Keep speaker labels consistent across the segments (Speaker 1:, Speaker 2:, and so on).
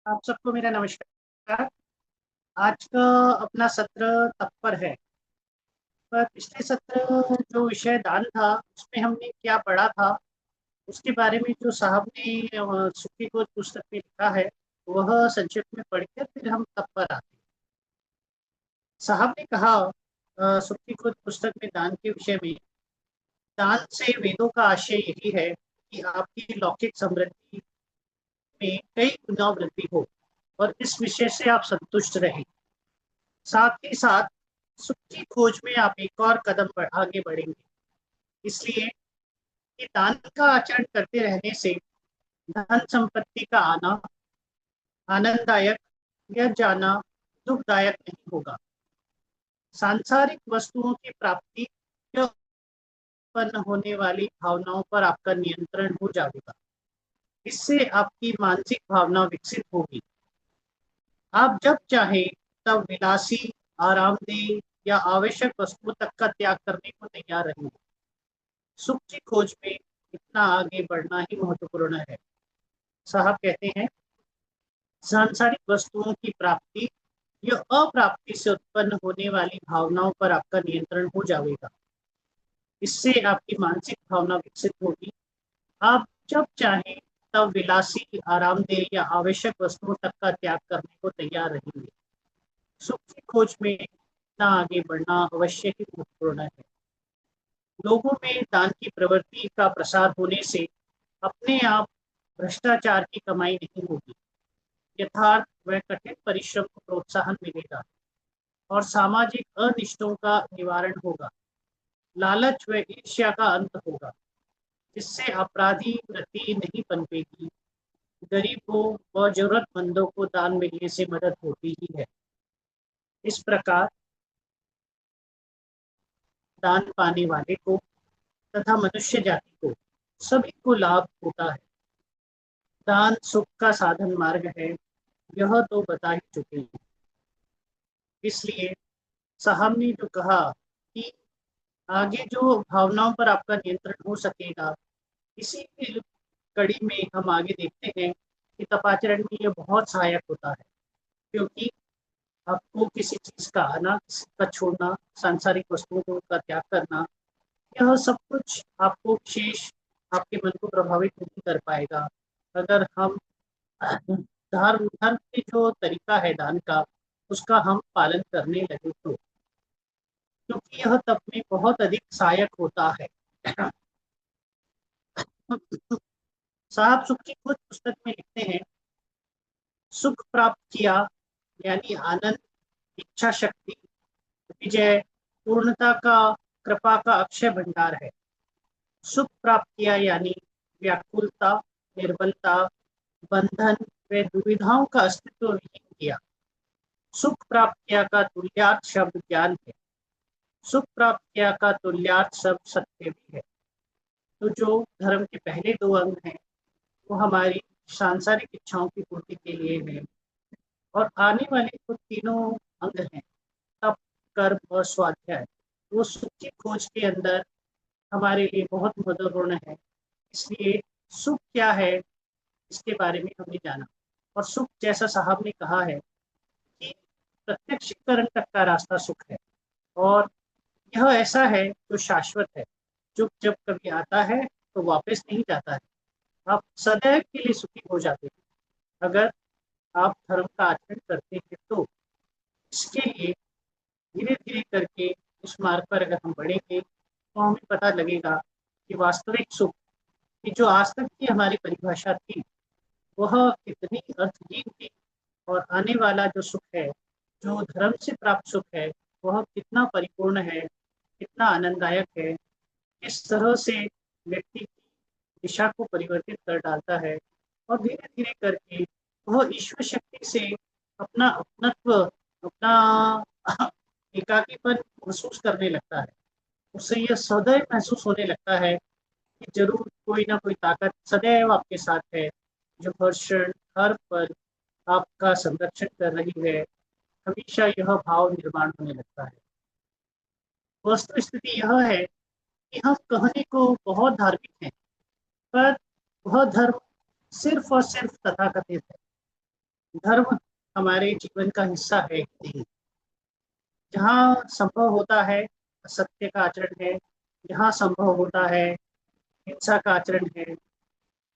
Speaker 1: आप सबको मेरा नमस्कार। आज का अपना सत्र तत्पर है। पर पिछले सत्र जो विषय दान था उसमें हमने क्या पढ़ा था उसके बारे में जो साहब ने सुखी खोज पुस्तक में लिखा है वह संक्षिप्त में पढ़कर फिर हम तत्पर आते हैं। साहब ने कहा सुखी खोज पुस्तक में दान के विषय में, दान से वेदों का आशय यही है कि आपकी लौकिक समृद्धि में कई गुना वृद्धि हो और इस विषय से आप संतुष्ट रहें। साथ ही साथ सुख की खोज में आप एक और कदम आगे बढ़ेंगे। इसलिए कि दान का आचरण करते रहने से धन संपत्ति का आना आनंददायक या जाना दुखदायक नहीं होगा। सांसारिक वस्तुओं की प्राप्ति या उत्पन्न होने वाली भावनाओं पर आपका नियंत्रण हो जाएगा। इससे आपकी मानसिक भावना विकसित होगी। आप जब चाहे तब विलासी, आरामदेह या आवश्यक वस्तुओं तक का त्याग करने को तैयार रहेंगे। सुख की खोज में इतना आगे बढ़ना ही महत्वपूर्ण है। साहब कहते हैं, सांसारिक वस्तुओं की प्राप्ति या अप्राप्ति से उत्पन्न होने वाली भावनाओं पर आपका नियंत्रण हो जाएगा। इससे आपकी मानसिक भावना विकसित होगी। आप जब चाहें तब विलासी, आरामदेह या आवश्यक वस्तुओं तक का त्याग करने को तैयार रहेंगे। सुख की खोज में इतना आगे बढ़ना अवश्य ही महत्वपूर्ण है। लोगों में दान की प्रवृत्ति का प्रसार होने से अपने आप भ्रष्टाचार की कमाई नहीं होगी। यथार्थ व कठिन परिश्रम को प्रोत्साहन मिलेगा और सामाजिक अनिष्टों का निवारण होगा। लालच व ईर्ष्या का अंत होगा, जिससे अपराधी वृत्ति नहीं पनपेगी। गरीबों व जरूरतमंदों को दान मिलने से मदद होती ही है। इस प्रकार दान पाने वाले को तथा मनुष्य जाति को सभी को लाभ होता है। दान सुख का साधन मार्ग है, यह तो बता ही चुके हैं। इसलिए साहब ने जो कहा कि आगे जो भावनाओं पर आपका नियंत्रण हो सकेगा, इसी की कड़ी में हम आगे देखते हैं कि तपाचरण में यह बहुत सहायक होता है। क्योंकि आपको किसी चीज का आना, किसी का छोड़ना, सांसारिक वस्तुओं को का त्याग करना, यह सब कुछ आपको विशेष आपके मन को प्रभावित नहीं कर पाएगा अगर हम धर्म धर्म की जो तरीका है दान का उसका हम पालन करने लगे तो, क्योंकि यह तब में बहुत अधिक सहायक होता है। साहब सुख की खोज पुस्तक में लिखते हैं, सुख प्राप्त किया यानी आनंद, इच्छा शक्ति, विजय, पूर्णता का, कृपा का अक्षय भंडार है। सुख प्राप्त किया यानी व्याकुलता, निर्बलता, बंधन व दुविधाओं का अस्तित्व विहीन किया। सुख प्राप्त किया का तुल्यार्थ शब्द ज्ञान है। सुख प्राप्त किया का तुल्यार्थ शब्द सत्य भी है। तो जो धर्म के पहले दो अंग हैं वो हमारी सांसारिक इच्छाओं की पूर्ति के लिए है, और आने वाले जो तीनों अंग हैं, तप, कर्म और स्वाध्याय, वो सुख की खोज के अंदर हमारे लिए बहुत महत्वपूर्ण है। इसलिए सुख क्या है इसके बारे में हमने जाना। और सुख, जैसा साहब ने कहा है कि प्रत्यक्षीकरण तक का रास्ता सुख है, और यह ऐसा है जो शाश्वत है, जो जब कभी आता है तो वापस नहीं जाता है। आप सदैव के लिए सुखी हो जाते हैं अगर आप धर्म का आचरण करते हैं तो। इसके लिए धीरे धीरे करके उस मार्ग पर अगर हम बढ़ेंगे तो हमें पता लगेगा कि वास्तविक सुख की जो आज तक की हमारी परिभाषा थी वह कितनी अर्थहीन थी, और आने वाला जो सुख है, जो धर्म से प्राप्त सुख है, वह कितना परिपूर्ण है, कितना आनंददायक है, किस तरह से व्यक्ति की दिशा को परिवर्तित कर डालता है, और धीरे धीरे करके वह ईश्वर शक्ति से अपना अपनत्व, अपना एकाकीपन महसूस करने लगता है। उससे यह सदैव महसूस होने लगता है कि जरूर कोई ना कोई ताकत सदैव आपके साथ है, जो हर क्षण हर पल आपका संरक्षण कर रही है। हमेशा यह भाव निर्माण होने लगता है। वस्तु स्थिति यह है कि हम कहने को बहुत धार्मिक हैं, पर वह धर्म सिर्फ और सिर्फ तथाकथित है। धर्म हमारे जीवन का हिस्सा है ही नहीं। जहाँ संभव होता है सत्य का आचरण है, जहाँ संभव होता है हिंसा का आचरण है।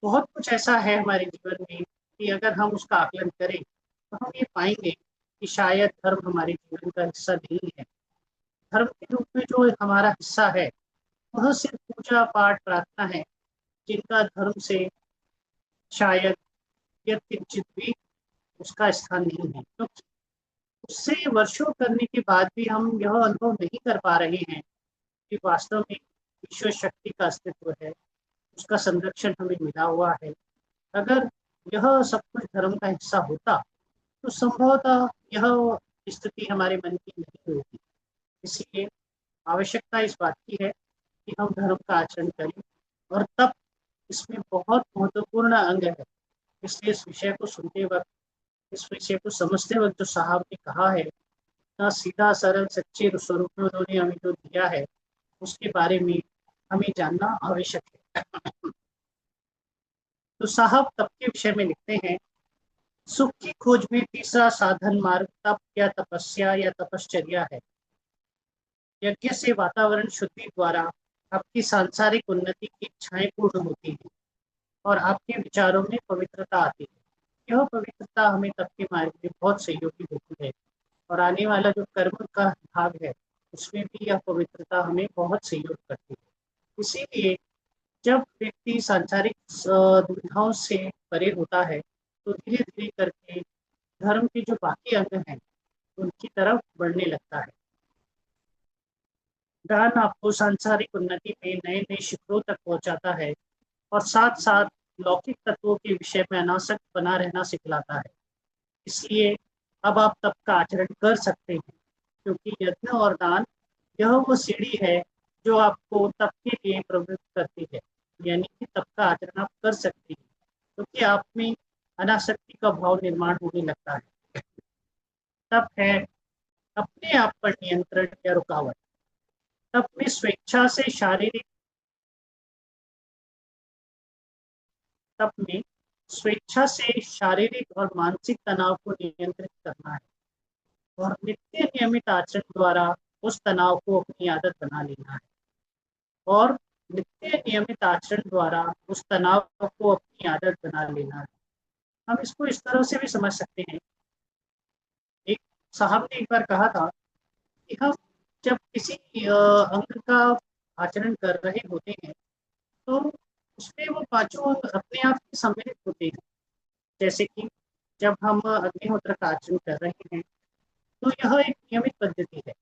Speaker 1: बहुत कुछ ऐसा है हमारे जीवन में कि अगर हम उसका आकलन करें तो हम ये पाएंगे कि शायद धर्म हमारे जीवन का हिस्सा नहीं है। धर्म के रूप में जो हमारा हिस्सा है वह सिर्फ पूजा पाठ प्रार्थना है, जिनका धर्म से शायद या किंचित भी उसका स्थान नहीं है, क्योंकि उससे वर्षों करने के बाद भी हम यह अनुभव नहीं कर पा रहे हैं कि वास्तव में ईश्वर शक्ति का अस्तित्व है, उसका संरक्षण हमें मिला हुआ है। अगर यह सब कुछ धर्म का हिस्सा होता तो संभवतः यह स्थिति हमारे मन की नहीं होगी। इसलिए आवश्यकता इस बात की है कि हम धर्म का आचरण करें, और तब इसमें बहुत महत्वपूर्ण अंग है। इसलिए इस विषय को सुनते वक्त, इस विषय को समझते वक्त जो साहब ने कहा है, इतना सीधा सरल सच्चे स्वरूप में उन्होंने हमें जो दिया है, उसके बारे में हमें जानना आवश्यक है। तो साहब तप के विषय में लिखते हैं, सुख की खोज में तीसरा साधन मार्ग तप या तपस्या या तपश्चर्या है। यज्ञ से वातावरण शुद्धि द्वारा आपकी सांसारिक उन्नति की इच्छाएं पूर्ण होती हैं और आपके विचारों में पवित्रता आती है। यह पवित्रता हमें तप के मार्ग में बहुत सहयोगी होती है, और आने वाला जो कर्म का भाग है उसमें भी यह पवित्रता हमें बहुत सहयोग करती है। इसीलिए जब व्यक्ति सांसारिक दुविधाओं से परे होता है तो धीरे धीरे करके धर्म के जो बाकी अंग हैं उनकी तरफ बढ़ने लगता है। दान आपको सांसारिक उन्नति में नए नए शिखरों तक पहुंचाता है और साथ साथ लौकिक तत्वों के विषय में अनासक्त बना रहना सिखलाता है। इसलिए अब आप तप का आचरण कर सकते हैं, क्योंकि यज्ञ और दान यह वो सीढ़ी है जो आपको तप के लिए प्रवृत्त करती है। यानी कि तप का आचरण आप कर सकते हैं क्योंकि आप में अनासक्ति का भाव निर्माण होने लगता है। तप है अपने आप पर नियंत्रण या रुकावट। तप में तप में स्वेच्छा से शारीरिक और मानसिक तनाव को नियंत्रित करना है, और नित्य नियमित आचरण द्वारा उस तनाव को अपनी आदत बना लेना है। और नित्य नियमित आचरण द्वारा उस तनाव को अपनी आदत बना लेना है। हम इसको इस तरह से भी समझ सकते हैं। एक साहब ने एक बार कहा था कि हम जब किसी अंग का आचरण कर रहे होते हैं तो उसमें वो पांचों अंग अपने आप ही सम्मिलित होते हैं। जैसे कि जब हम अग्निहोत्र का आचरण कर रहे हैं तो यह एक नियमित पद्धति है।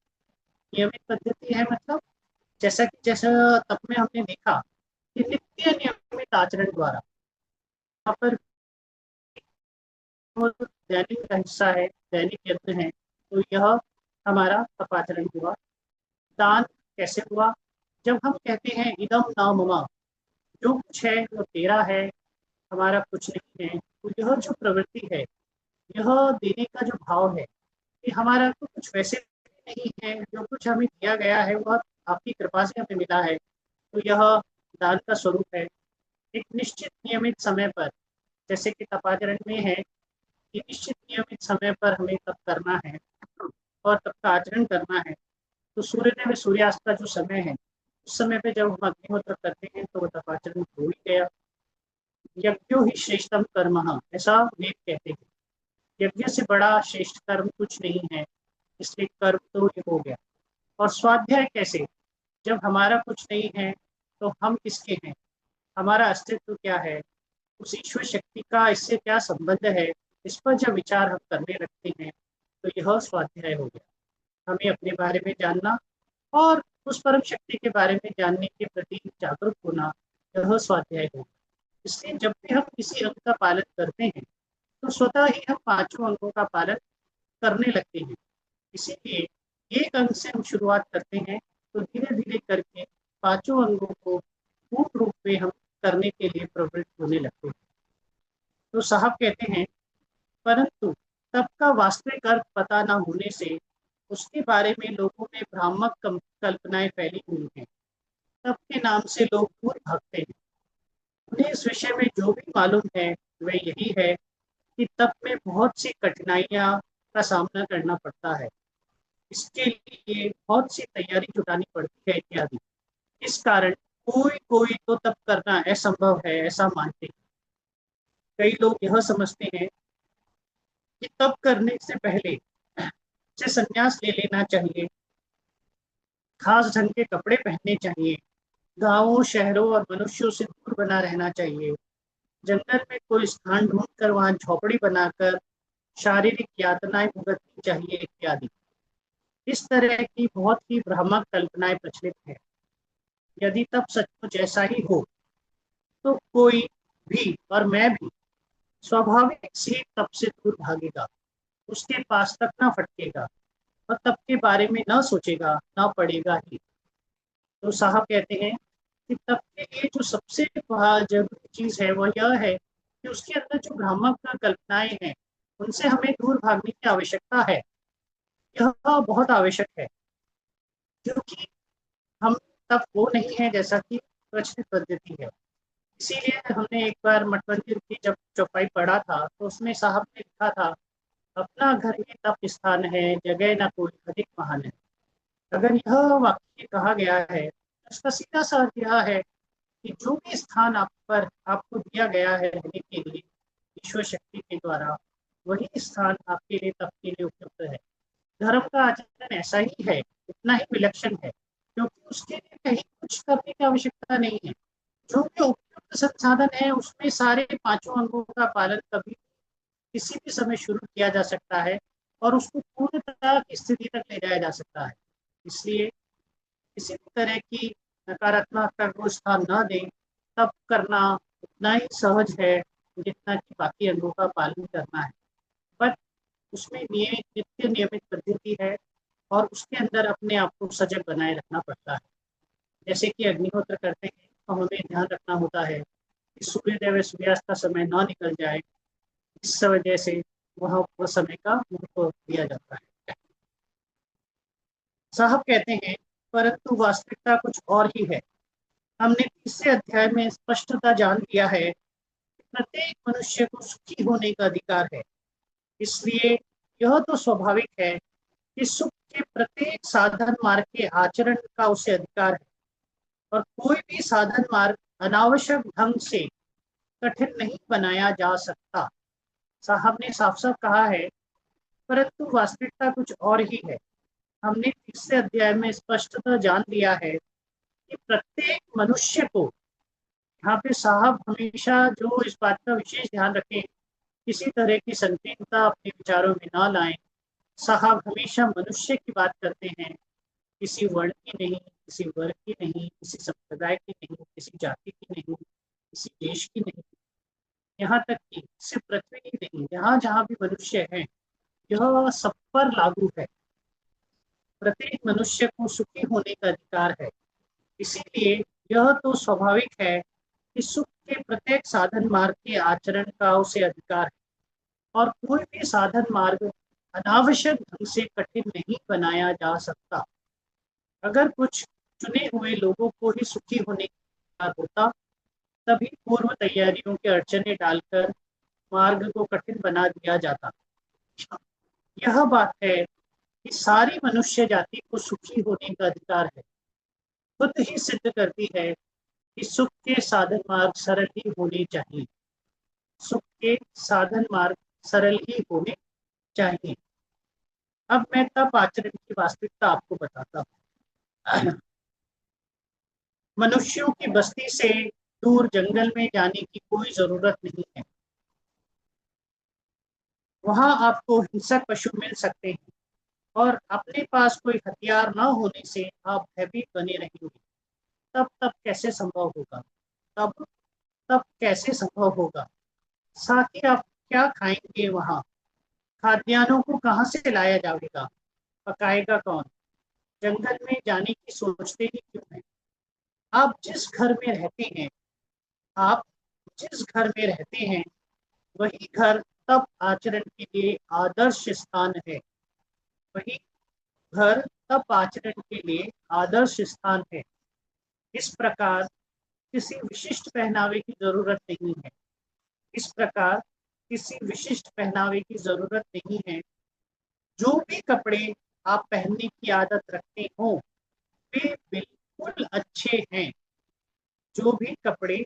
Speaker 1: नियमित पद्धति है मतलब जैसा तब में हमने देखा कि नित्य नियमित आचरण द्वारा यहाँ पर वो दैनिक का हिस्सा है, दैनिक यज्ञ है, तो यह हमारा तपाचरण हुआ। दान कैसे हुआ? जब हम कहते हैं इदम ना ममा, जो कुछ है वो तेरा है, हमारा कुछ नहीं है, तो यह जो प्रवृत्ति है, यह देने का जो भाव है, कि हमारा तो कुछ वैसे नहीं है, जो कुछ हमें दिया गया है वह आपकी कृपा से हमें मिला है, तो यह दान का स्वरूप है। एक निश्चित नियमित समय पर, जैसे कि तपाचरण में है कि निश्चित नियमित समय पर हमें तप करना है और तप का आचरण करना है। तो सूर्योदय में सूर्यास्त का जो समय है, उस समय पे जब हम अग्निहोत्र करते हैं तो वो तपाचरण हो ही गया। यज्ञो ही श्रेष्ठतम कर्म, ऐसा वेद कहते हैं। यज्ञ से बड़ा श्रेष्ठ कर्म कुछ नहीं है, इसलिए कर्म तो ये हो गया। और स्वाध्याय कैसे? जब हमारा कुछ नहीं है तो हम किसके हैं, हमारा अस्तित्व क्या है, उस ईश्वर शक्ति का इससे क्या संबंध है, इस पर जब विचार हम करने लगते हैं तो यह स्वाध्याय हो गया। हमें अपने बारे में जानना और उस परम शक्ति के बारे में जानने के प्रति जागरूक होना, यह स्वाध्याय होगा। इसलिए जब भी हम किसी अंग का पालन करते हैं तो स्वतः ही हम पांचों अंगों का पालन करने लगते हैं। इसीलिए एक अंग से हम शुरुआत करते हैं तो धीरे धीरे करके पांचों अंगों को पूर्ण रूप में हम करने के लिए प्रवृत्त होने लगते हैं। तो साहब कहते हैं, परंतु तब का वास्तविक अर्थ पता न होने से उसके बारे में लोगों में भ्रामक कल्पनाएं फैली हुई हैं। तब के नाम से लोग दूर भागते हैं। उन्हें इस विषय में जो भी मालूम है वह यही है कि तप में बहुत सी कठिनाइयां का सामना करना पड़ता है। इसके लिए बहुत सी तैयारी जुटानी पड़ती है इत्यादि। इस कारण कोई कोई तो तप करना असंभव है ऐसा मानते हैं। कई लोग यह समझते हैं कि तप करने से पहले से संन्यास ले लेना चाहिए, खास ढंग के कपड़े पहनने चाहिए, गांवों शहरों और मनुष्यों से दूर बना रहना चाहिए, जंगल में कोई स्थान ढूंढकर वहां झोपड़ी बनाकर शारीरिक यातनाएं भुगतनी चाहिए इत्यादि। इस तरह की बहुत ही भ्रामक कल्पनाएं प्रचलित है। यदि तब सचमुच ऐसा ही हो तो कोई भी और मैं भी स्वाभाविक से तब से दूर भागेगा, उसके पास तक ना फटकेगा और तब के बारे में ना सोचेगा, ना पड़ेगा ही। तो साहब कहते हैं कि तब के लिए जो सबसे जरूरी चीज है वह यह है कि उसके अंदर जो भ्रामक कल्पनाएं हैं उनसे हमें दूर भागने की आवश्यकता है। यह बहुत आवश्यक है, क्योंकि हम तब वो नहीं है जैसा कि प्रचलित पद्धति है। इसीलिए हमने एक बार मठ मंदिर की जब चौपाई पढ़ा था तो उसमें साहब ने लिखा था, अपना घर ही तप स्थान है, जगह न कोई अधिक महान है। अगर यह वाक्य कहा गया है तो इसका सीधा सा अर्थ यह है कि जो भी स्थान आप पर आपको दिया गया है रहने के लिए ईश्वर शक्ति के द्वारा, वही स्थान आपके लिए तप के लिए उपयुक्त है। धर्म का आचरण ऐसा ही है, इतना ही विलक्षण है, क्योंकि उसके लिए कहीं कुछ करने की आवश्यकता नहीं है। जो भी उपयुक्त संसाधन है उसमें सारे पांचों अंगों का पालन कभी किसी भी समय शुरू किया जा सकता है और उसको पूर्णतः की स्थिति तक ले जाया जा सकता है। इसलिए किसी भी तरह की नकारात्मकता को स्थान न दें। तब करना उतना ही सहज है जितना कि बाकी अंगों का पालन करना है। पर उसमें नित्य नियमित पद्धति है और उसके अंदर अपने आप को सजग बनाए रखना पड़ता है। जैसे कि अग्निहोत्र करते हैं तो हमें ध्यान रखना होता है कि सूर्योदय व सूर्यास्त का समय ना निकल जाए। इस वजह से वह समय का महत्व दिया जाता है। साहब कहते हैं, परंतु वास्तविकता कुछ और ही है। हमने तीसरे अध्याय में स्पष्टता जान लिया है कि प्रत्येक मनुष्य को सुखी होने का अधिकार है। इसलिए यह तो स्वाभाविक है कि सुख के प्रत्येक साधन मार्ग के आचरण का उसे अधिकार है और कोई भी साधन मार्ग अनावश्यक ढंग से कठिन नहीं बनाया जा सकता। साहब ने साफ साफ कहा है, परंतु वास्तविकता कुछ और ही है। हमने तीसरे अध्याय में स्पष्टता जान लिया है कि प्रत्येक मनुष्य को, यहाँ पे साहब हमेशा जो इस बात का विशेष ध्यान रखें, किसी तरह की संकीर्णता अपने विचारों में ना लाएं। साहब हमेशा मनुष्य की बात करते हैं, किसी वर्ण की नहीं, किसी वर्ग की नहीं, किसी संप्रदाय की नहीं, किसी जाति की नहीं, किसी देश की नहीं, यहाँ तक कि सिर्फ पृथ्वी ही नहीं, यहाँ जहाँ भी मनुष्य है यह सब पर लागू है। प्रत्येक मनुष्य को सुखी होने का अधिकार है। इसीलिए यह तो स्वाभाविक है कि सुख के प्रत्येक साधन मार्ग के आचरण का उसे अधिकार है और कोई भी साधन मार्ग अनावश्यक ढंग से कठिन नहीं बनाया जा सकता। अगर कुछ चुने हुए लोगों को ही सुखी होने का अधिकार होता, तभी पूर्व तैयारियों के अड़चने डालकर मार्ग को कठिन बना दिया जाता। यह बात है कि सारी मनुष्य जाति को सुखी होने का अधिकार है, खुद ही सिद्ध करती है कि सुख के साधन मार्ग सरल ही होने चाहिए। सुख के साधन मार्ग सरल ही होने चाहिए। अब मैं तप आचरण की वास्तविकता आपको बताता हूँ। मनुष्यों की बस्ती से दूर जंगल में जाने की कोई जरूरत नहीं है। वहां आपको हिंसक पशु मिल सकते हैं और अपने पास कोई हथियार न होने से आप भयभीत बने रहेंगे। तब कैसे संभव होगा? तब तब कैसे संभव होगा? साथ ही आप क्या खाएंगे? वहां खाद्यान्नों को कहाँ से लाया जाएगा? पकाएगा कौन? जंगल में जाने की सोचते ही क्यों है? आप जिस घर में रहते हैं आप जिस घर में रहते हैं वही घर तप आचरण के लिए आदर्श स्थान है। वही घर तप आचरण के लिए आदर्श स्थान है। इस प्रकार किसी विशिष्ट पहनावे की जरूरत नहीं है। इस प्रकार किसी विशिष्ट पहनावे की जरूरत नहीं है। जो भी कपड़े आप पहनने की आदत रखते हो वे बिल्कुल अच्छे हैं। जो भी कपड़े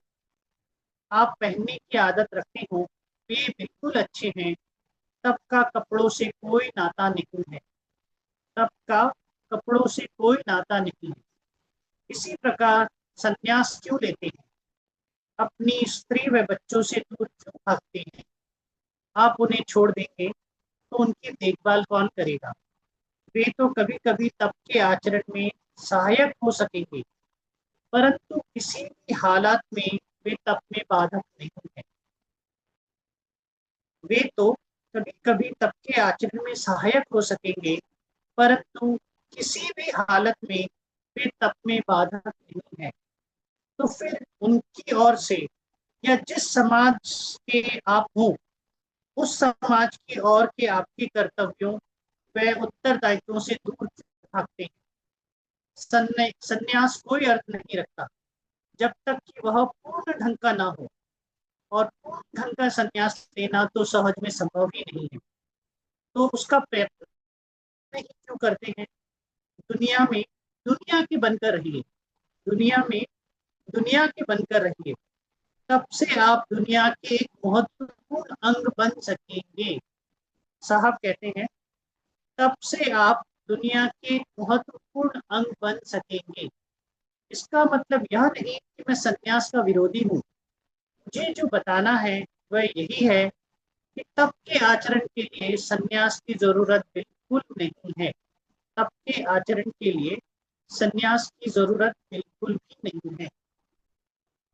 Speaker 1: आप पहनने की आदत रखते हो वे बिल्कुल अच्छे हैं। तब का कपड़ों से कोई नाता नहीं है। तब का कपड़ों से कोई नाता नहीं है। इसी प्रकार संन्यास क्यों लेते हैं? अपनी स्त्री व बच्चों से दूर क्यों भागते हैं? आप उन्हें छोड़ देंगे तो उनकी देखभाल कौन करेगा? वे तो कभी कभी तप के आचरण में सहायक हो सकेंगे, परंतु किसी भी हालात में वे तप में बाधक नहीं है। वे तो कभी कभी तप के आचरण में सहायक हो सकेंगे, परंतु किसी भी हालत में वे तप में बाधक नहीं है। तो फिर उनकी ओर से या जिस समाज के आप हो उस समाज की ओर के आपके कर्तव्यों व उत्तरदायित्वों से दूर भागते हैं। संन्यास कोई अर्थ नहीं रखता जब तक कि वह पूर्ण ढंग का ना हो, और पूर्ण ढंग का संन्यास लेना तो सहज में संभव ही नहीं है। तो उसका प्रयत्न ही क्यों करते हैं? दुनिया में दुनिया के बनकर रहिए। दुनिया में दुनिया के बनकर रहिए। तब से आप दुनिया के एक महत्वपूर्ण अंग बन सकेंगे। साहब कहते हैं, तब से आप दुनिया के एक महत्वपूर्ण अंग बन सकेंगे। इसका मतलब यह नहीं कि मैं सन्यास का विरोधी हूँ। मुझे जो बताना है वह यही है कि तप के आचरण के लिए सन्यास की जरूरत बिल्कुल नहीं है। तप के आचरण के लिए सन्यास की जरूरत बिल्कुल भी नहीं है।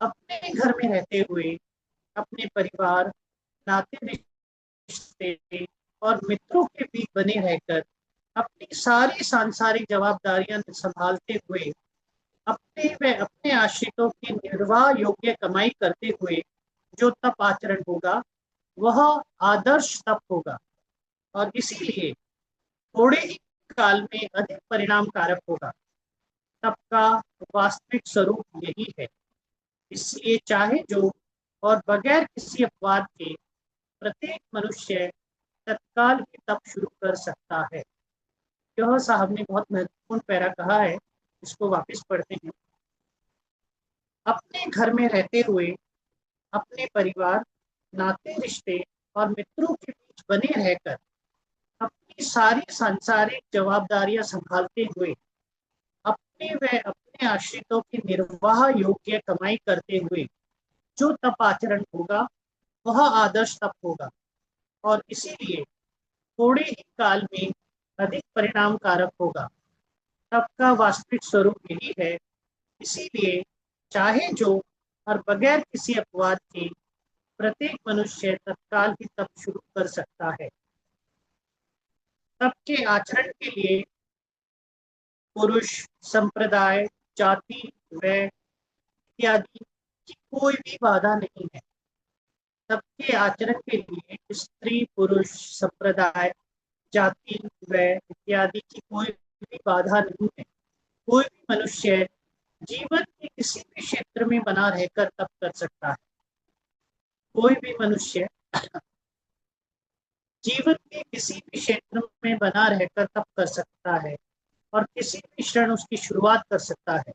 Speaker 1: अपने घर में रहते हुए अपने परिवार, नाते रिश्ते और मित्रों के बीच बने रहकर अपनी सारी सांसारिक जवाबदारियां संभालते हुए अपने व अपने आश्रितों की निर्वाह योग्य कमाई करते हुए जो तप आचरण होगा वह आदर्श तप होगा, और इसीलिए थोड़े ही काल में अधिक परिणाम कारक होगा। तप का वास्तविक स्वरूप यही है। इसलिए चाहे जो और बगैर किसी अपवाद के प्रत्येक मनुष्य तत्काल ही तप शुरू कर सकता है। यह साहब ने बहुत महत्वपूर्ण पैरा कहा है। इसको वापस पढ़ते हैं। अपने घर में रहते हुए अपने परिवार, नाते रिश्ते और मित्रों के बीच बने रहकर अपनी सारी सांसारिक जवाबदारियां संभालते हुए अपने व अपने आश्रितों की निर्वाह योग्य कमाई करते हुए जो तप आचरण होगा वह आदर्श तप होगा, और इसीलिए थोड़े ही काल में अधिक परिणाम कारक होगा। तप का वास्तविक स्वरूप यही है। इसीलिए चाहे जो और बगैर किसी अपवाद के प्रत्येक मनुष्य तत्काल ही तप शुरू कर सकता है। तप के आचरण के लिए पुरुष, संप्रदाय, जाति व इत्यादि की कोई भी बाधा नहीं है। तप के आचरण के लिए स्त्री, पुरुष, संप्रदाय, जाति व इत्यादि की कोई भी बाधा नहीं है। कोई भी मनुष्य जीवन के किसी भी क्षेत्र में बना रहकर तप कर सकता है। कोई भी मनुष्य जीवन के किसी भी क्षेत्र में बना रहकर तप कर सकता है और किसी भी क्षण उसकी शुरुआत कर सकता है।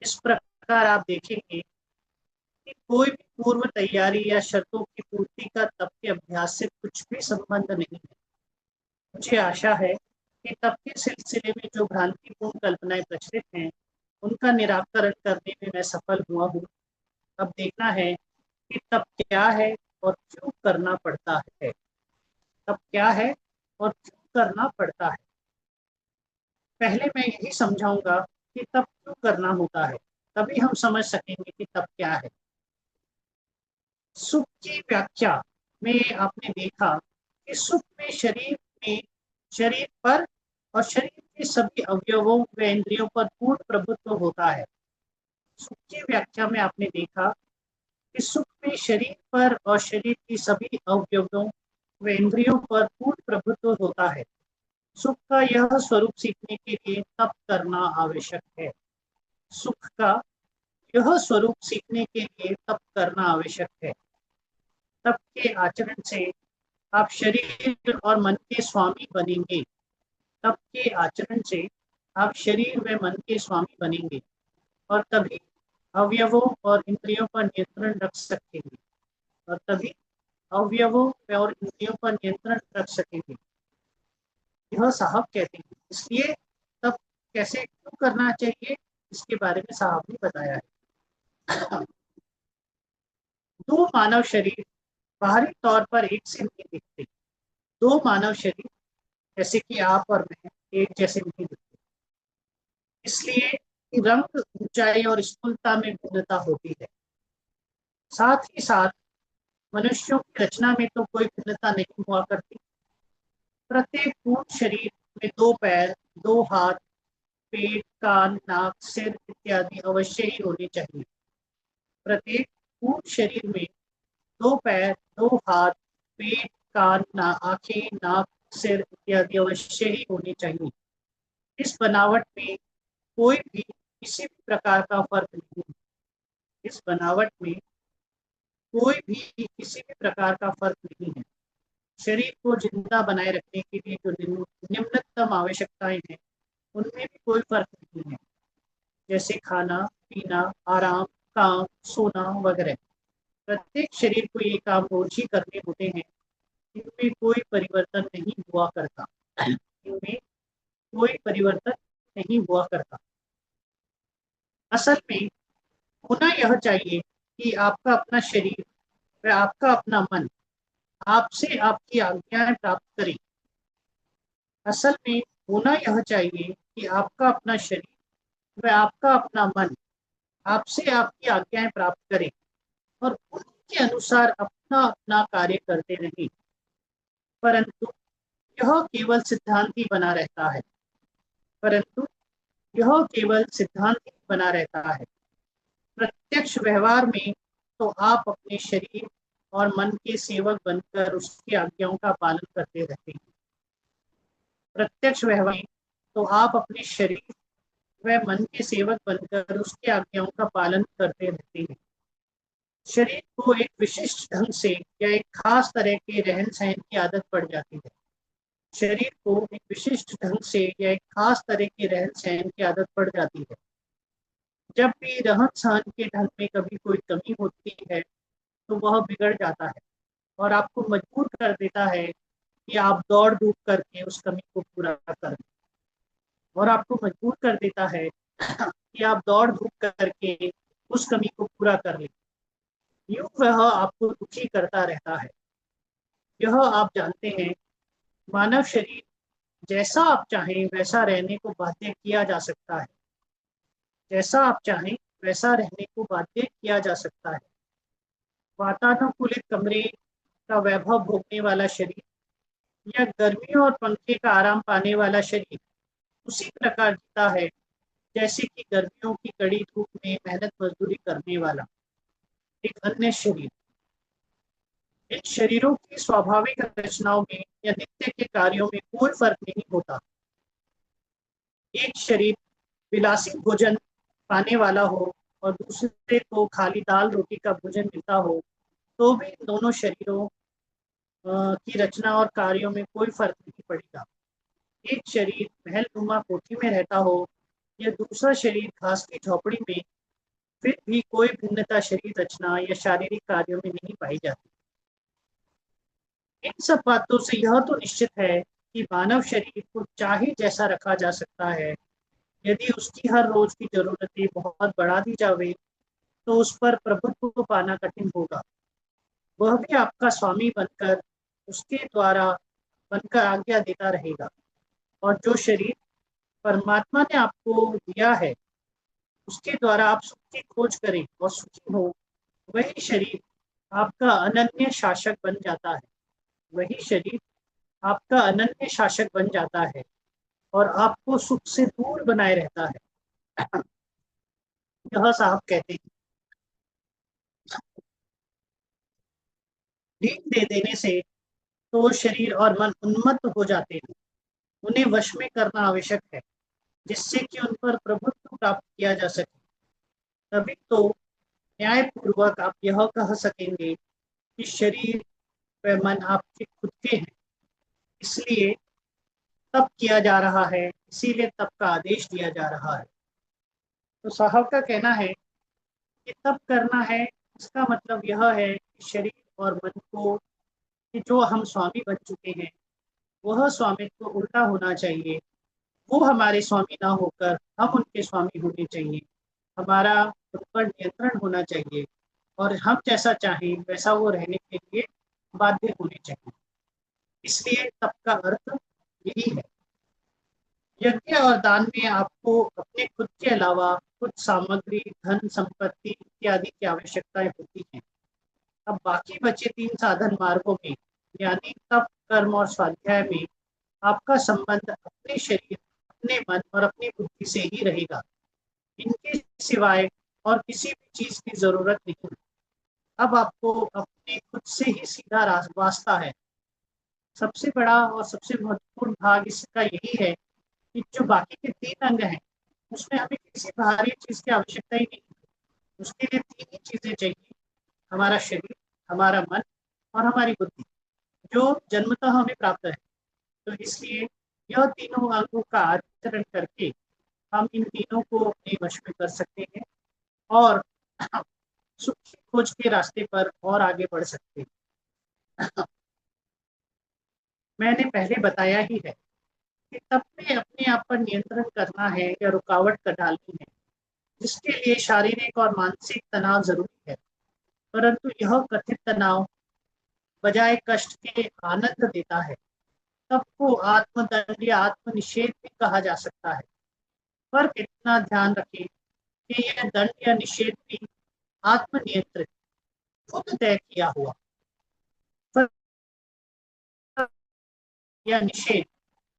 Speaker 1: इस प्रकार आप देखेंगे कि कोई भी पूर्व तैयारी या शर्तों की पूर्ति का तप के अभ्यास से कुछ भी संबंध नहीं है। मुझे आशा है कि तप के सिलसिले में जो भ्रांतिपूर्ण कल्पनाएं प्रचलित हैं उनका निराकरण करने में मैं सफल हुआ हूँ। अब देखना है कि तप क्या है और क्यों करना पड़ता है। तब क्या है और क्यों करना पड़ता है। पहले मैं यही समझाऊंगा कि तब क्यों करना होता है, तभी हम समझ सकेंगे कि तब क्या है। सुख की व्याख्या में आपने देखा कि सुख में शरीर पर और शरीर के सभी अवयवों व इंद्रियों पर पूर्ण प्रभुत्व होता है। सुख की व्याख्या में आपने देखा कि सुख में शरीर पर और शरीर की सभी अवयवों व इंद्रियों पर पूर्ण प्रभुत्व होता है। सुख का यह स्वरूप सीखने के लिए तप करना आवश्यक है। सुख का यह स्वरूप सीखने के लिए तप करना आवश्यक है। तब के आचरण से आप शरीर और मन के स्वामी बनेंगे। तब के आचरण से आप शरीर व मन के स्वामी बनेंगे और तभी अवयवों और इंद्रियों पर नियंत्रण रख सकेंगे। और तभी अवयवों और इंद्रियों पर नियंत्रण रख सकेंगे। यह साहब कहते हैं। इसलिए तब कैसे क्यों करना चाहिए, इसके बारे में साहब ने बताया है। दो मानव शरीर बाहरी तौर पर एक से नहीं दिखते। दो मानव शरीर जैसे कि आप और मैं एक जैसे नहीं दिखते, इसलिए कि रंग, ऊंचाई और स्थूलता में भिन्नता होती है। साथ ही साथ मनुष्यों की रचना में तो कोई भिन्नता नहीं हुआ करती। प्रत्येक पूर्ण शरीर में दो पैर, दो हाथ, पेट, कान, नाक, सिर इत्यादि अवश्य ही होने चाहिए। प्रत्येक पूर्ण शरीर में दो पैर, दो हाथ, पेट, कान, आंखें, नाक, सिर इत्यादि अवश्य ही होने चाहिए। इस बनावट में कोई भी किसी भी प्रकार का फर्क नहीं है। इस बनावट में कोई भी किसी भी प्रकार का फर्क नहीं है। शरीर को जिंदा बनाए रखने के लिए जो निम्नतम आवश्यकताएं हैं, उनमें भी कोई फर्क नहीं है, जैसे खाना, पीना, आराम, काम, सोना वगैरह। प्रत्येक शरीर को ये काम रोज ही करने होते हैं। इनमें कोई परिवर्तन नहीं हुआ करता। इनमें कोई परिवर्तन नहीं हुआ करता। असल में होना यह चाहिए कि आपका अपना शरीर व आपका अपना मन आपसे आपकी आज्ञाएं प्राप्त करें। असल में होना यह चाहिए कि आपका अपना शरीर व आपका अपना मन आपसे आपकी आज्ञाएं प्राप्त करें और उनके अनुसार अपना अपना कार्य करते रहें। परंतु यह केवल सिद्धांत ही बना रहता है। परंतु यह केवल सिद्धांत ही बना रहता है। प्रत्यक्ष व्यवहार में तो आप अपने शरीर और मन के सेवक बनकर उसकी आज्ञाओं का पालन करते रहते हैं। प्रत्यक्ष व्यवहार में तो आप अपने शरीर व मन के सेवक बनकर उसकी आज्ञाओं का पालन करते रहते हैं। शरीर को एक विशिष्ट ढंग से या एक खास तरह के रहन सहन की आदत पड़ जाती है। शरीर को एक विशिष्ट ढंग से या एक खास तरह के रहन सहन की आदत पड़ जाती है। जब भी रहन सहन के ढंग में कभी कोई कमी होती है तो वह बिगड़ जाता है और आपको मजबूर कर देता है कि आप दौड़ धूप करके उस कमी को पूरा कर लें। और आपको मजबूर कर देता है कि आप दौड़ धूप करके उस कमी को पूरा कर लें। यूं वह आपको दुखी करता रहता है। यह आप जानते हैं, मानव शरीर जैसा आप चाहें वैसा रहने को बाध्य किया जा सकता है। जैसा आप चाहें वैसा रहने को बाध्य किया जा सकता है। वातानुकूलित कमरे का वैभव भोगने वाला शरीर या गर्मियों और पंखे का आराम पाने वाला शरीर उसी प्रकार जीता है जैसे कि गर्मियों की कड़ी धूप में मेहनत मजदूरी करने वाला एक अन्य शरीर। इन शरीरों की स्वाभाविक रचनाओं में या नित्य के कार्यों में कोई फर्क नहीं होता। एक शरीर विलासी भोजन पाने वाला हो और दूसरे को खाली दाल रोटी का भोजन मिलता हो, तो भी इन दोनों शरीरों की रचना और कार्यों में कोई फर्क नहीं पड़ेगा। एक शरीर महलनुमा कोठी में रहता हो या दूसरा शरीर घास की झोपड़ी में, फिर भी कोई भिन्नता शरीर रचना या शारीरिक कार्यों में नहीं पाई जाती। इन सब बातों से यह तो निश्चित है कि मानव शरीर को चाहे जैसा रखा जा सकता है। यदि उसकी हर रोज की जरूरतें बहुत बढ़ा दी जावे तो उस पर प्रभुत्व पाना कठिन होगा। वह भी आपका स्वामी बनकर उसके द्वारा बनकर आज्ञा देता रहेगा। और जो शरीर परमात्मा ने आपको दिया है उसके द्वारा आप सुख की खोज करें और सुखी हो, वही शरीर आपका अनन्य शासक बन जाता है। वही शरीर आपका अनन्य शासक बन जाता है और आपको सुख से दूर बनाए रहता है। यह साहब कहते हैं, ढील दे देने से तो शरीर और मन उन्मत्त हो जाते हैं। उन्हें वश में करना आवश्यक है जिससे कि उन पर प्रभुत्व प्राप्त किया जा सके। तभी तो न्याय पूर्वक आप यह कह सकेंगे कि शरीर व मन आपके खुद के हैं, इसलिए तप किया जा रहा है, इसीलिए तप का आदेश दिया जा रहा है। तो साहब का कहना है कि तप करना है, इसका मतलब यह है कि शरीर और मन को, कि जो हम स्वामी बन चुके हैं, वह स्वामित्व उल्टा होना चाहिए। वो हमारे स्वामी ना होकर हम उनके स्वामी होने चाहिए। हमारा उन पर नियंत्रण होना चाहिए और हम जैसा चाहें वैसा वो रहने के लिए बाध्य होने चाहिए। इसलिए तप का अर्थ यही है। यज्ञ और दान में आपको अपने खुद के अलावा कुछ सामग्री, धन, संपत्ति इत्यादि की आवश्यकताएं होती हैं। अब बाकी बचे तीन साधन मार्गों में, यानी तप, कर्म और स्वाध्याय में, आपका संबंध अपने शरीर, अपने मन और अपनी बुद्धि से ही रहेगा। इनके सिवाय और किसी भी चीज की जरूरत नहीं। अब आपको अपने खुद से ही सीधा वास्ता है। सबसे बड़ा और सबसे महत्वपूर्ण भाग इसका यही है कि जो बाकी के तीन अंग हैं, उसमें हमें किसी बाहरी चीज की आवश्यकता ही नहीं। उसके लिए तीन ही चीजें चाहिए: हमारा शरीर, हमारा मन और हमारी बुद्धि, जो जन्मतः हमें प्राप्त है। तो इसलिए यह तीनों अंगों का आचरण करके हम इन तीनों को अपने वश में कर सकते हैं और सुख की खोज के रास्ते पर और आगे बढ़ सकते हैं। मैंने पहले बताया ही है कि तब में अपने आप पर नियंत्रण करना है या रुकावट कर डालनी है, जिसके लिए शारीरिक और मानसिक तनाव जरूरी है। परंतु यह कथित तनाव बजाय कष्ट के आनंद देता है। तब को आत्मदंड या आत्मनिषेध भी कहा जा सकता है। पर इतना ध्यान रखें कि यह दंड या निषेध भी आत्मनियंत्रित, खुद तय किया हुआ, पर या निषेध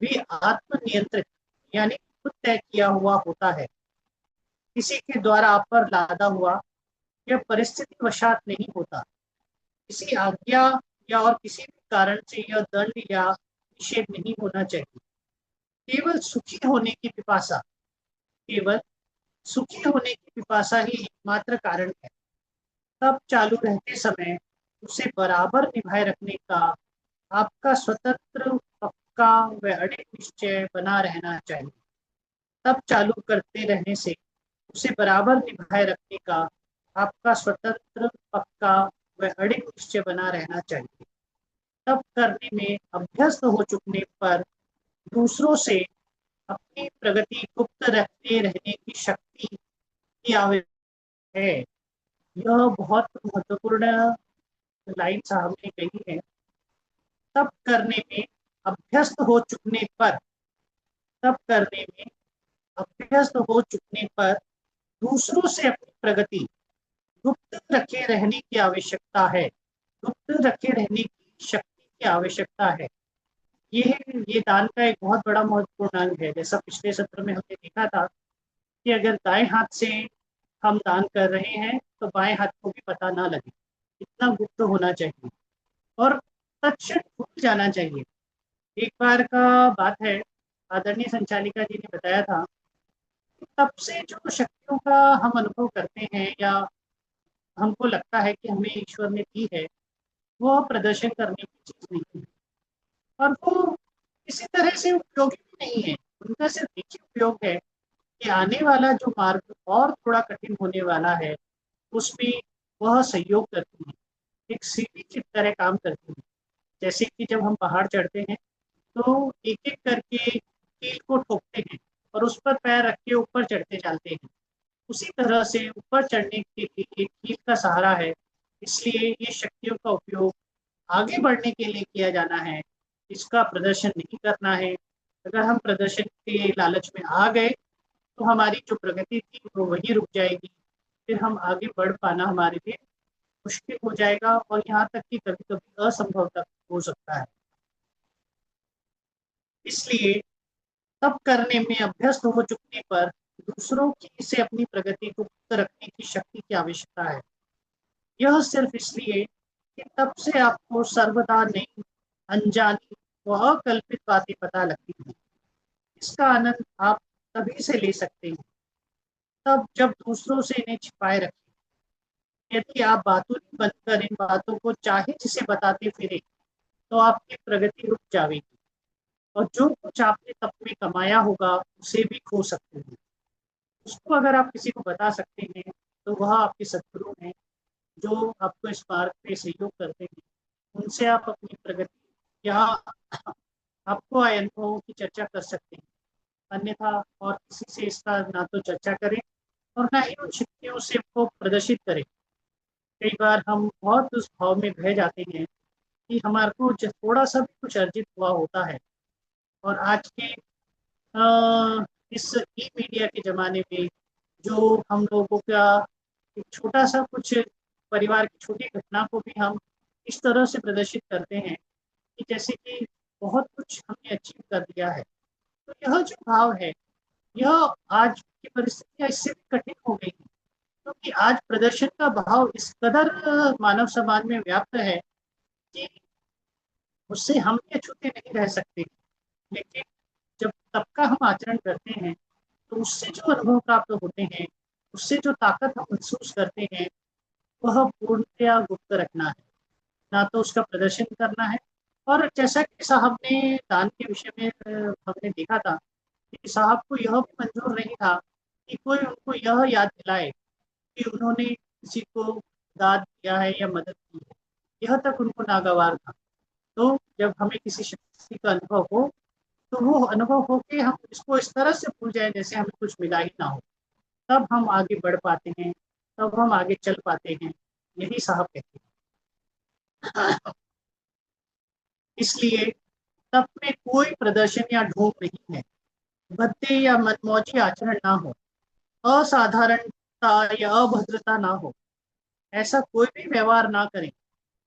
Speaker 1: भी आत्मनियंत्रित, यानी खुद तय किया हुआ होता है। किसी के द्वारा आप पर लादा हुआ, यह परिस्थिति वशात नहीं होता। किसी आज्ञा या और किसी भी कारण से यह दंड या निषेध नहीं होना चाहिए। केवल सुखी होने की पिपासा, केवल सुखी होने की पिपासा ही एकमात्र कारण है। तब चालू रहते समय उसे बराबर निभाए रखने का आपका स्वतंत्र, पक्का व अड़िग निश्चय बना रहना चाहिए। तब चालू करते रहने से उसे बराबर निभाए रखने का आपका स्वतंत्र, पक्का व अड़िग निश्चय बना रहना चाहिए। तब करने में अभ्यस्त हो चुकने पर दूसरों से अपनी प्रगति गुप्त रखते रहने की शक्ति की आवश्यकता है। यह बहुत महत्वपूर्ण लाइन साहब ने कही है। तब करने में अभ्यस्त हो चुकने पर, तब करने में अभ्यस्त हो चुकने पर दूसरों से अपनी प्रगति गुप्त रखे रहने की आवश्यकता है, गुप्त रखे रहने की शक्ति की आवश्यकता है। ये ये दान का एक बहुत बड़ा महत्वपूर्ण अंग है। जैसा पिछले सत्र में हमने देखा था कि अगर दाएं हाथ से हम दान कर रहे हैं तो बाएं हाथ को भी पता ना लगे, इतना गुप्त होना चाहिए और तत्क्षण भूल जाना चाहिए। एक बार का बात है, आदरणीय संचालिका जी ने बताया था कि तब से जो शक्तियों का हम अनुभव करते हैं या हमको लगता है कि हमें ईश्वर ने दी है, वो प्रदर्शन करने की चीज नहीं है और वो किसी तरह से उपयोगी भी नहीं है। उनका सिर्फ एक ही उपयोग है कि आने वाला जो मार्ग और थोड़ा कठिन होने वाला है, उसमें वह सहयोग करती है, एक सीढ़ी की तरह काम करती है। जैसे कि जब हम पहाड़ चढ़ते हैं तो एक एक करके कील को ठोकते हैं और उस पर पैर रख के ऊपर चढ़ते चलते हैं। उसी तरह से ऊपर चढ़ने के लिए कील का सहारा है। इसलिए ये शक्तियों का उपयोग आगे बढ़ने के लिए किया जाना है, इसका प्रदर्शन नहीं करना है। अगर हम प्रदर्शन के लालच में आ गए तो हमारी जो प्रगति थी वो वही रुक जाएगी। फिर हम आगे बढ़ पाना हमारे लिए मुश्किल हो जाएगा और यहाँ तक कि कभी कभी असंभव तक हो सकता है। इसलिए तब करने में अभ्यस्त हो चुकने पर दूसरों की से अपनी प्रगति को गुप्त रखने की शक्ति की आवश्यकता है। यह सिर्फ इसलिए कि तब से आपको सर्वदा नई, अनजानी व अकल्पित बातें पता लगती हैं। इसका आनंद आप तभी से ले सकते हैं तब जब दूसरों से इन्हें छिपाए रखें। यदि आप बातों नहीं बनकर इन बातों को चाहे जिसे बताते फिरे, तो आपकी प्रगति रुक जाएगी और जो कुछ आपने तप में कमाया होगा उसे भी खो सकते हैं। उसको अगर आप किसी को बता सकते हैं तो वह आपके सद्गुरु हैं, जो आपको इस मार्ग पे सहयोग करते हैं। उनसे आप अपनी प्रगति या आपको आए अनुभवों की चर्चा कर सकते हैं। अन्यथा और किसी से इसका ना तो चर्चा करें और ना ही उन शक्तियों से वो प्रदर्शित करें। कई बार हम बहुत उस भाव में बह जाते हैं कि हमारे को थोड़ा सा भी कुछ अर्जित हुआ होता है, और आज के इस ई मीडिया के ज़माने में जो हम लोगों का एक छोटा सा कुछ परिवार की छोटी घटना को भी हम इस तरह से प्रदर्शित करते हैं कि जैसे कि बहुत कुछ हमने अचीव कर दिया है। तो यह जो भाव है, यह आज की परिस्थितियाँ इससे भी कठिन हो गई हैं, क्योंकि आज प्रदर्शन का भाव इस कदर मानव समाज में व्याप्त है कि उससे हम भी अछूते नहीं रह सकते। लेकिन जब तब का हम आचरण करते हैं तो उससे जो अनुभव प्राप्त होते हैं, उससे जो ताकत हम महसूस करते हैं, वह पूर्णतया गुप्त रखना है, ना तो उसका प्रदर्शन करना है। और जैसा कि साहब ने दान के विषय में हमने देखा था कि साहब को यह भी मंजूर नहीं था कि कोई उनको यह याद दिलाए कि उन्होंने किसी को दाद दिया है या मदद की है, यह तक उनको नागवार था। तो जब हमें किसी शक्ति का अनुभव हो, तो वो अनुभव हो के हम इसको इस तरह से भूल जाए जैसे हमें कुछ मिला ही ना हो, तब हम आगे बढ़ पाते हैं, तब हम आगे चल पाते हैं। यही साहब कहते हैं। इसलिए तब में कोई प्रदर्शन या ढोंग नहीं है, भद्दे या मनमौजी आचरण ना हो, असाधारणता या अभद्रता ना हो, ऐसा कोई भी व्यवहार ना करें,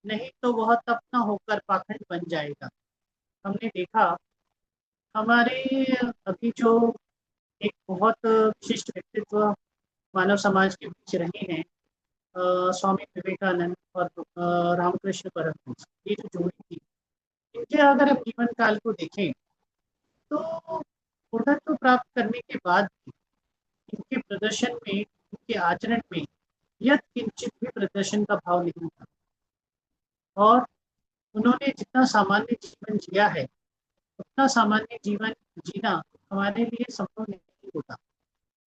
Speaker 1: नहीं तो वह तप न होकर पाखंड बन जाएगा। हमने देखा हमारे अभी जो एक बहुत विशिष्ट व्यक्तित्व मानव समाज के बीच रहे हैं, स्वामी विवेकानंद और रामकृष्ण परमहंस, ये जो जोड़ी थी, इनके अगर हम जीवन काल को देखें तो पूर्णत्व प्राप्त करने के बाद भी इनके प्रदर्शन में, इनके आचरण में यद किंचित भी प्रदर्शन का भाव नहीं था। और उन्होंने जितना सामान्य जीवन जिया है, उतना सामान्य जीवन जीना हमारे लिए संभव नहीं होता।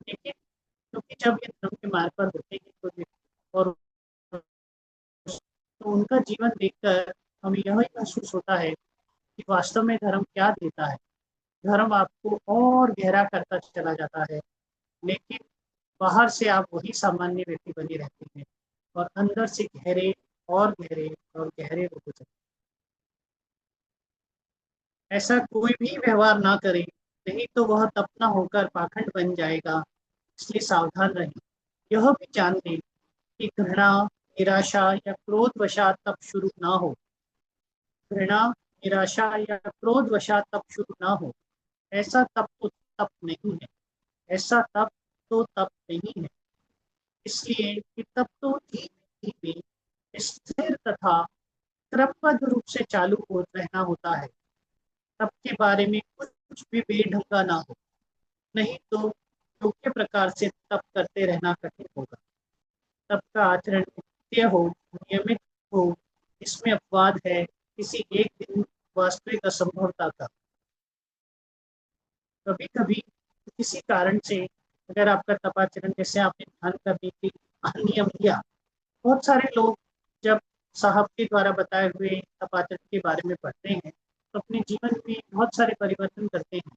Speaker 1: लेकिन क्योंकि जब ये धर्म के मार्ग पर होते हैं और तो उनका जीवन देखकर हमें यह महसूस होता है कि वास्तव में धर्म क्या देता है। धर्म आपको और गहरा करता चला जाता है, लेकिन बाहर से आप वही सामान्य व्यक्ति बने रहते हैं और अंदर से गहरे और गहरे और गहरे होते चले। ऐसा कोई भी व्यवहार ना करे, नहीं तो वह तपना होकर पाखंड बन जाएगा। इसलिए सावधान रहें। यह भी जान लें कि घृणा, निराशा या क्रोध वशात तप शुरू ना हो। घृणा, निराशा या क्रोध वशात तप शुरू ना हो। ऐसा तप तो तप नहीं है। ऐसा तप तो तप नहीं है। इसलिए कि तप तो धीमे धीमे स्थिर तथा क्रमबद्ध रूप से चालू हो रहना होता है। तप के बारे में कुछ भी बेढंगा ना हो, नहीं तो योग्य प्रकार से तप करते रहना कठिन होगा। तप का आचरण नित्य हो, नियमित हो, इसमें अपवाद है किसी एक दिन वास्तविक असंभवता का। कभी कभी किसी कारण से अगर आपका तपाचरण, जैसे आपने ध्यान करने की नियम लिया, बहुत सारे लोग जब साहब के द्वारा बताए हुए तपाचरण के बारे में पढ़ते हैं तो अपने जीवन में बहुत सारे परिवर्तन करते हैं।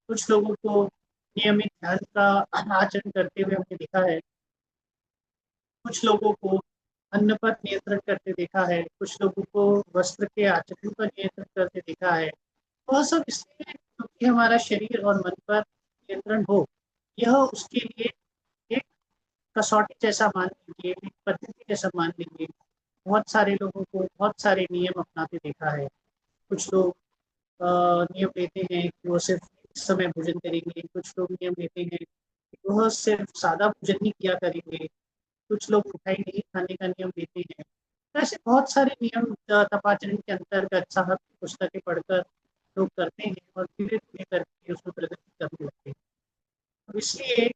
Speaker 1: कुछ लोगों को नियमित ध्यान का आचरण करते हुए हमने देखा है, कुछ लोगों को अन्न पर नियंत्रण करते देखा है, कुछ लोगों को वस्त्र के आचरण पर नियंत्रण करते देखा है। वह सब इसलिए क्योंकि हमारा शरीर और मन पर नियंत्रण हो, यह उसके लिए एक कसौटी जैसा मान लीजिए, एक पद्धति जैसा मान लीजिए। बहुत सारे लोगों को बहुत सारे नियम अपनाते देखा है। कुछ लोग नियम लेते हैं कि वो सिर्फ इस समय भोजन करेंगे, कुछ लोग नियम लेते हैं कि वह सिर्फ सादा भोजन ही किया करेंगे, कुछ लोग मिठाई नहीं खाने का नियम लेते हैं। तो ऐसे बहुत सारे नियम तपाचरण के अंतर्गत साहब की पुस्तकें पढ़कर लोग करते हैं और धीरे धीरे करके उसमें प्रगति करने लगते हैं। तो इसलिए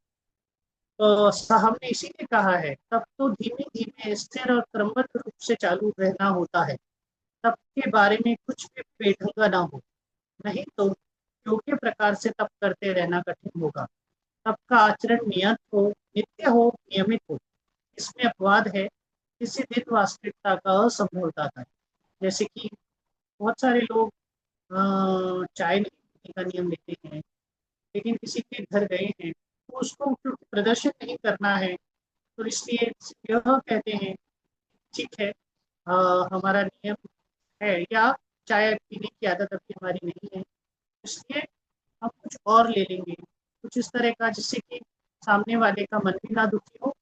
Speaker 1: हमने इसीलिए कहा है तप तो धीमे धीमे स्थिर और क्रमबद्ध रूप से चालू रहना होता है। तप के बारे में कुछ भी बेढंगा ना हो, नहीं तो योग्य प्रकार से तप करते रहना कठिन होगा। तप का आचरण नियत हो, नित्य हो, नियमित हो, इसमें अपवाद है। किसी दिन वास्तविकता का असंभव होता है। जैसे कि बहुत सारे लोग चाय नहीं पीने का नियम लेते हैं, लेकिन किसी के घर गए हैं तो उसको क्योंकि प्रदर्शन नहीं करना है, तो इसलिए यह कहते हैं ठीक है, हमारा नियम है, या चाय पीने की आदत अभी हमारी नहीं है, इसलिए हम कुछ और ले लेंगे, कुछ इस तरह का, जिससे कि सामने वाले का मन भी ना दुखी हो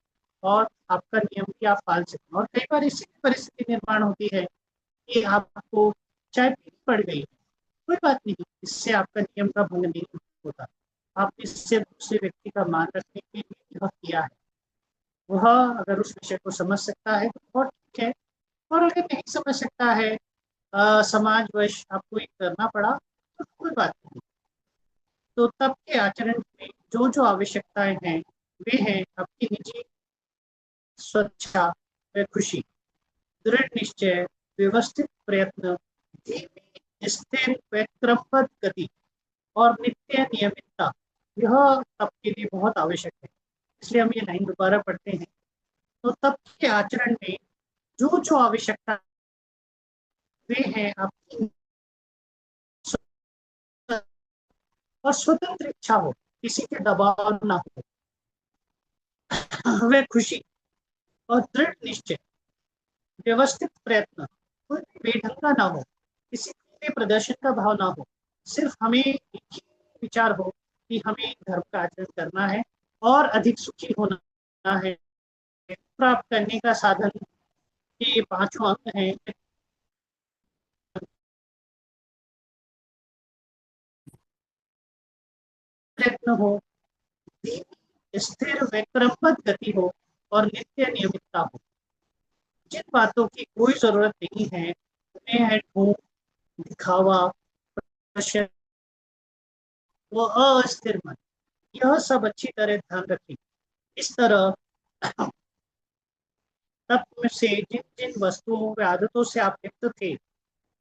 Speaker 1: और आपका नियम भी आप पाल सकें। और कई बार ऐसी भी परिस्थिति निर्माण होती है कि आपको चाय पीनी पड़ गई, कोई बात नहीं, इससे आपका नियम का भंग नहीं होता। आपने इससे दूसरे व्यक्ति का मान रखने के लिए यह किया है। वह अगर उस विषय को समझ सकता है तो बहुत ठीक है, और अगर नहीं समझ सकता है, समाजवश आपको ये करना पड़ा, तो कोई बात नहीं। तो तब के आचरण में जो जो आवश्यकताएं हैं, वे हैं आपकी निजी स्वच्छता व खुशी, दृढ़ निश्चय, व्यवस्थित प्रयत्न, धीमी स्थिर व क्रमबद्ध गति और नित्य नियमितता। यह तप के लिए बहुत आवश्यक है। इसलिए हम ये लाइन दोबारा पढ़ते हैं। तो तप के आचरण में जो जो आवश्यकता वे हैं आपकी और स्वतंत्र इच्छा हो, किसी के दबाव ना हो, वे खुशी और दृढ़ निश्चय, व्यवस्थित प्रयत्न, कोई भी बेढंगा ना हो, किसी के प्रदर्शन का भाव ना हो, सिर्फ हमें एक ही विचार हो कि हमें धर्म का आचरण करना है और अधिक सुखी होना है। प्राप्त करने का साधन के ये पांचों अंग हैं। प्रयत्न हो, धीमी स्थिर व क्रमबद्ध गति हो और नित्य नियमितता हो। जिन बातों की कोई जरूरत नहीं है उन्हें है ढोंग, दिखावा, प्रदर्शन व अस्थिर मन, यह सब अच्छी तरह ध्यान रखें। इस तरह तप में से जिन जिन वस्तुओं व आदतों से आप लिप्त थे,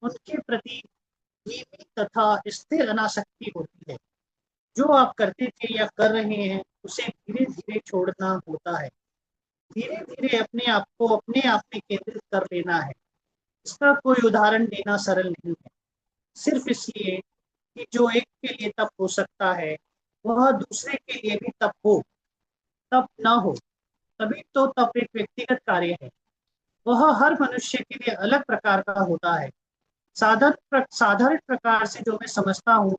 Speaker 1: उनके प्रति धीमी तथा स्थिर अनासक्ति होती है। जो आप करते थे या कर रहे हैं उसे धीरे धीरे छोड़ना होता है। धीरे धीरे अपने आप को अपने आप में केंद्रित कर लेना है। इसका कोई उदाहरण देना सरल नहीं है, सिर्फ इसलिए कि जो एक के लिए तप हो सकता है वह दूसरे के लिए भी तप हो, तप ना हो। तभी तो तप एक व्यक्तिगत कार्य है। वह हर मनुष्य के लिए अलग प्रकार का होता है। साधारण प्रकार से जो मैं समझता हूँ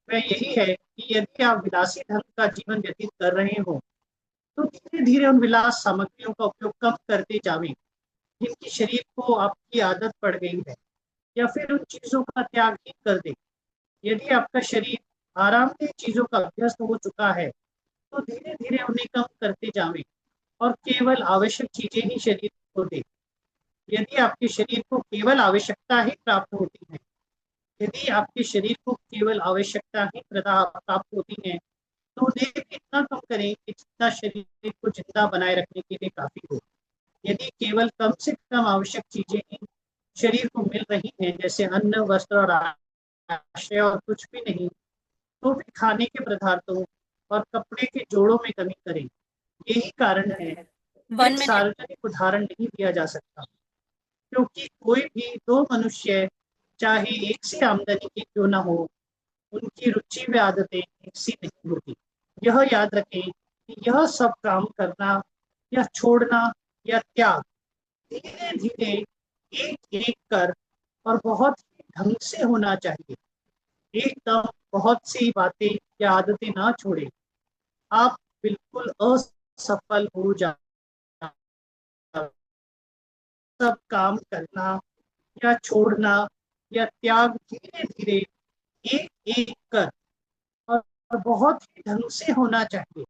Speaker 1: वह यही है कि यदि आप विलासी ढंग का जीवन व्यतीत कर रहे हो तो धीरे धीरे उन विलास सामग्रियों का उपयोग कम करते जावें जिनकी शरीर को आपकी आदत पड़ गई है, या फिर उन चीजों का त्याग ही कर दे। यदि आपका शरीर आरामदेह चीजों का अभ्यस्त हो चुका है तो धीरे धीरे उन्हें कम करते जावें और केवल आवश्यक चीजें ही शरीर को दे। यदि आपके शरीर को केवल आवश्यकता ही प्राप्त होती है, यदि आपके शरीर को केवल आवश्यकता ही प्राप्त होती है, तो उन्हें भी इतना कम करें कि जितना शरीर को जिंदा बनाए रखने के लिए काफी हो। यदि केवल कम से कम आवश्यक चीजें ही शरीर को मिल रही हैं, जैसे अन्न, वस्त्र और आश्रय, और कुछ भी नहीं, तो भी खाने के पदार्थों और कपड़े के जोड़ों में कमी करें। यही कारण है
Speaker 2: वन
Speaker 1: एक
Speaker 2: मिनट
Speaker 1: सार्वजनिक उदाहरण नहीं दिया जा सकता, क्योंकि कोई भी दो मनुष्य चाहे एक सी आमदनी की क्यों ना हो, उनकी रुचि व आदतें एक सी नहीं होती। यह याद रखें कि यह सब काम करना या छोड़ना या त्याग धीरे धीरे एक एक कर और बहुत ही ढंग से होना चाहिए। एकदम बहुत सी बातें या आदतें ना छोड़े, आप बिल्कुल असफल हो जा। सब काम करना या छोड़ना या त्याग धीरे धीरे एक एक कर और बहुत ही ढंग से होना चाहिए।